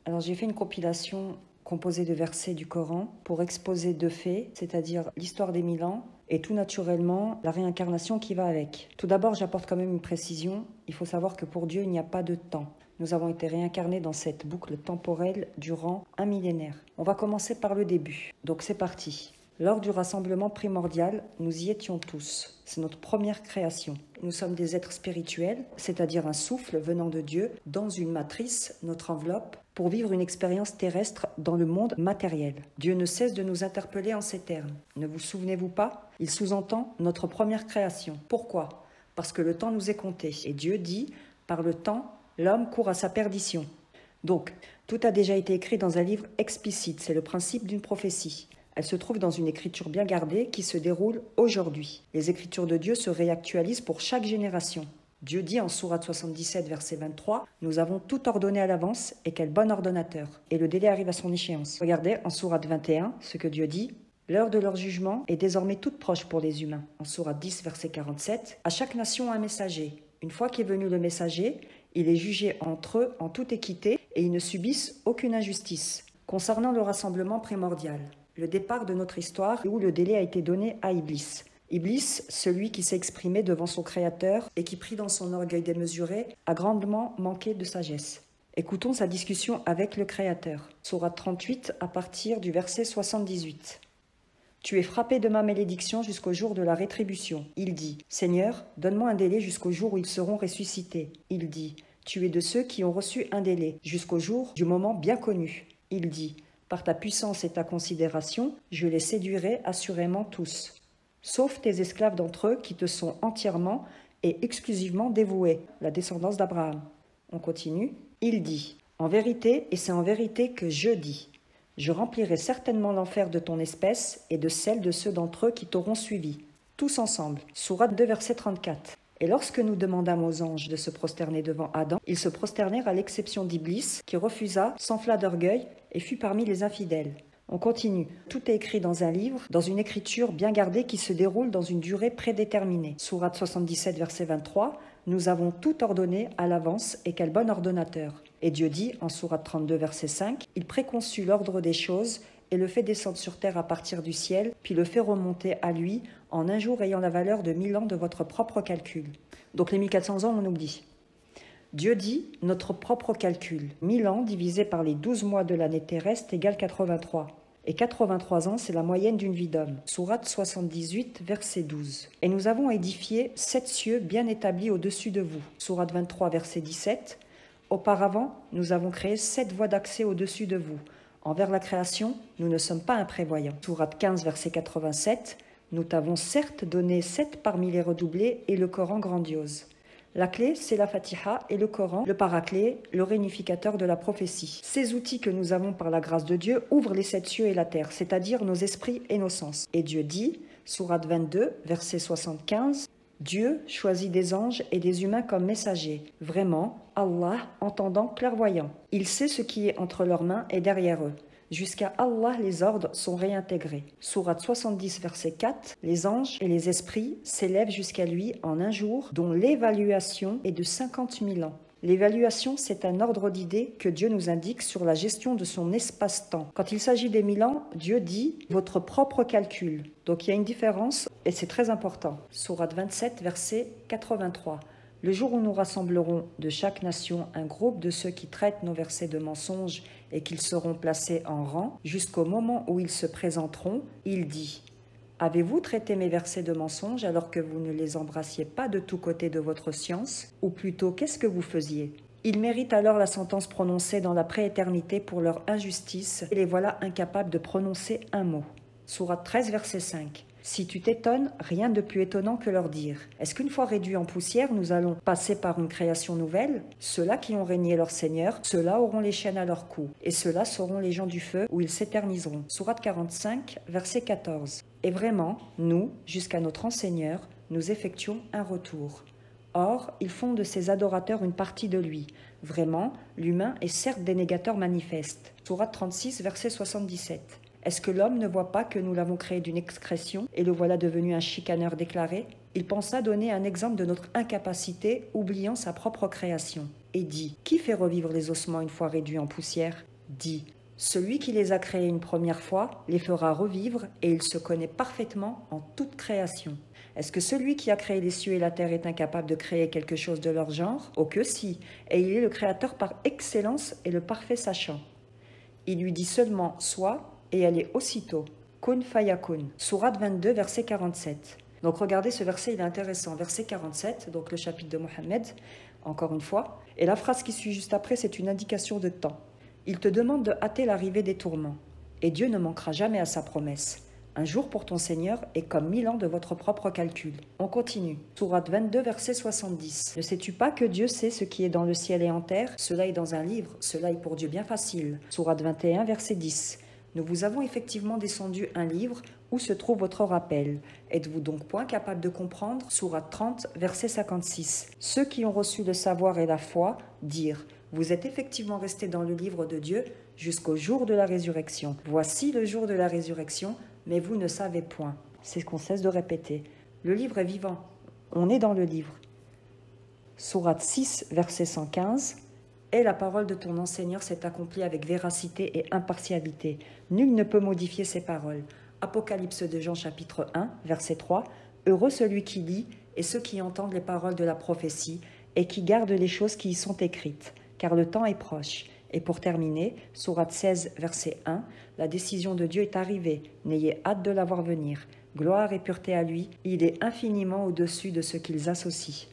Alors j'ai fait une compilation composée de versets du Coran pour exposer deux faits, c'est-à-dire l'histoire des 1000 ans et tout naturellement la réincarnation qui va avec. Tout d'abord, j'apporte quand même une précision. Il faut savoir que pour Dieu, il n'y a pas de temps. Nous avons été réincarnés dans cette boucle temporelle durant un millénaire. On va commencer par le début. Donc c'est parti. Lors du rassemblement primordial, nous y étions tous. C'est notre première création. Nous sommes des êtres spirituels, c'est-à-dire un souffle venant de Dieu dans une matrice, notre enveloppe, pour vivre une expérience terrestre dans le monde matériel. Dieu ne cesse de nous interpeller en ces termes. Ne vous souvenez-vous pas? Il sous-entend notre première création. Pourquoi? Parce que le temps nous est compté. Et Dieu dit, par le temps, l'homme court à sa perdition. Donc, tout a déjà été écrit dans un livre explicite. C'est le principe d'une prophétie. Elle se trouve dans une écriture bien gardée qui se déroule aujourd'hui. Les écritures de Dieu se réactualisent pour chaque génération. Dieu dit en sourate 77, verset 23, « Nous avons tout ordonné à l'avance et quel bon ordonnateur !» Et le délai arrive à son échéance. Regardez en sourate 21 ce que Dieu dit. « L'heure de leur jugement est désormais toute proche pour les humains. » En sourate 10, verset 47, « À chaque nation un messager. Une fois qu'est venu le messager, il est jugé entre eux en toute équité et ils ne subissent aucune injustice. » Concernant le rassemblement primordial, le départ de notre histoire où le délai a été donné à Iblis. Iblis, celui qui s'est exprimé devant son Créateur et qui, pris dans son orgueil démesuré, a grandement manqué de sagesse. Écoutons sa discussion avec le Créateur. Sourate 38 à partir du verset 78. « Tu es frappé de ma malédiction jusqu'au jour de la rétribution. » Il dit, « Seigneur, donne-moi un délai jusqu'au jour où ils seront ressuscités. » Il dit, « Tu es de ceux qui ont reçu un délai, jusqu'au jour du moment bien connu. » Il dit, « Par ta puissance et ta considération, je les séduirai assurément tous, sauf tes esclaves d'entre eux qui te sont entièrement et exclusivement dévoués, la descendance d'Abraham. » On continue. Il dit, « En vérité, et c'est en vérité que je dis, je remplirai certainement l'enfer de ton espèce et de celle de ceux d'entre eux qui t'auront suivi, tous ensemble. » Sourate 2, verset 34. Et lorsque nous demandâmes aux anges de se prosterner devant Adam, ils se prosternèrent à l'exception d'Iblis, qui refusa, s'enfla d'orgueil et fut parmi les infidèles. On continue. Tout est écrit dans un livre, dans une écriture bien gardée qui se déroule dans une durée prédéterminée. Sourate 77, verset 23, « Nous avons tout ordonné à l'avance et quel bon ordonnateur. » Et Dieu dit, en sourate 32, verset 5, « Il préconçut l'ordre des choses et le fait descendre sur terre à partir du ciel, puis le fait remonter à lui en un jour ayant la valeur de 1000 ans de votre propre calcul. » Donc les 1400 ans, on oublie. Dieu dit, notre propre calcul, 1000 ans divisé par les 12 mois de l'année terrestre égale 83. Et 83 ans, c'est la moyenne d'une vie d'homme. Sourate 78, verset 12. Et nous avons édifié 7 cieux bien établis au-dessus de vous. Sourate 23, verset 17. Auparavant, nous avons créé 7 voies d'accès au-dessus de vous. Envers la création, nous ne sommes pas imprévoyants. Sourate 15, verset 87. Nous t'avons certes donné 7 parmi les redoublés et le Coran grandiose. La clé, c'est la Fatiha et le Coran, le paraclet, le réunificateur de la prophétie. Ces outils que nous avons par la grâce de Dieu ouvrent les 7 cieux et la terre, c'est-à-dire nos esprits et nos sens. Et Dieu dit, sourate 22, verset 75, « Dieu choisit des anges et des humains comme messagers. Vraiment, Allah, entendant, clairvoyant. Il sait ce qui est entre leurs mains et derrière eux. Jusqu'à Allah, les ordres sont réintégrés. » Sourate 70, verset 4, « Les anges et les esprits s'élèvent jusqu'à lui en un jour, dont l'évaluation est de 50 000 ans. » L'évaluation, c'est un ordre d'idées que Dieu nous indique sur la gestion de son espace-temps. Quand il s'agit des 1000 ans, Dieu dit « votre propre calcul ». Donc il y a une différence et c'est très important. Sourate 27, verset 83. Le jour où nous rassemblerons de chaque nation un groupe de ceux qui traitent nos versets de mensonges et qu'ils seront placés en rang, jusqu'au moment où ils se présenteront, il dit « Avez-vous traité mes versets de mensonges alors que vous ne les embrassiez pas de tous côtés de votre science? Ou plutôt, qu'est-ce que vous faisiez ?» Ils méritent alors la sentence prononcée dans la prééternité pour leur injustice, et les voilà incapables de prononcer un mot. Sourate 13, verset 5. Si tu t'étonnes, rien de plus étonnant que leur dire. Est-ce qu'une fois réduits en poussière, nous allons passer par une création nouvelle? Ceux-là qui ont régné leur Seigneur, ceux-là auront les chaînes à leur cou, et ceux-là seront les gens du feu où ils s'éterniseront. Sourate 45, verset 14. Et vraiment, nous, jusqu'à notre enseigneur, nous effectuons un retour. Or, ils font de ces adorateurs une partie de lui. Vraiment, l'humain est certes dénégateur manifeste. Sourate 36, verset 77. Est-ce que l'homme ne voit pas que nous l'avons créé d'une excrétion et le voilà devenu un chicaneur déclaré? Il pensa donner un exemple de notre incapacité, oubliant sa propre création, et dit « Qui fait revivre les ossements une fois réduits en poussière ?» dit « Celui qui les a créés une première fois les fera revivre et il se connaît parfaitement en toute création. Est-ce que celui qui a créé les cieux et la terre est incapable de créer quelque chose de leur genre? Oh que si, et il est le créateur par excellence et le parfait sachant. Il lui dit seulement « Sois » et elle est aussitôt. Kun fayakun. Sourate 22, verset 47. Donc regardez, ce verset, il est intéressant. Verset 47, donc le chapitre de Mohammed, encore une fois. Et la phrase qui suit juste après, c'est une indication de temps. Il te demande de hâter l'arrivée des tourments. Et Dieu ne manquera jamais à sa promesse. Un jour pour ton Seigneur est comme 1000 ans de votre propre calcul. On continue. Sourate 22, verset 70. Ne sais-tu pas que Dieu sait ce qui est dans le ciel et en terre? Cela est dans un livre, cela est pour Dieu bien facile. Sourate 21, verset 10. Nous vous avons effectivement descendu un livre où se trouve votre rappel. Êtes-vous donc point capable de comprendre? Sourate 30, verset 56. Ceux qui ont reçu le savoir et la foi dirent: vous êtes effectivement restés dans le livre de Dieu jusqu'au jour de la résurrection. Voici le jour de la résurrection, mais vous ne savez point. C'est ce qu'on cesse de répéter. Le livre est vivant. On est dans le livre. Sourate 6, verset 115. Et la parole de ton enseigneur s'est accomplie avec véracité et impartialité. Nul ne peut modifier ses paroles. Apocalypse de Jean chapitre 1, verset 3. Heureux celui qui lit et ceux qui entendent les paroles de la prophétie et qui gardent les choses qui y sont écrites, car le temps est proche. Et pour terminer, sourate 16, verset 1, la décision de Dieu est arrivée, n'ayez hâte de la voir venir. Gloire et pureté à lui, il est infiniment au-dessus de ce qu'ils associent.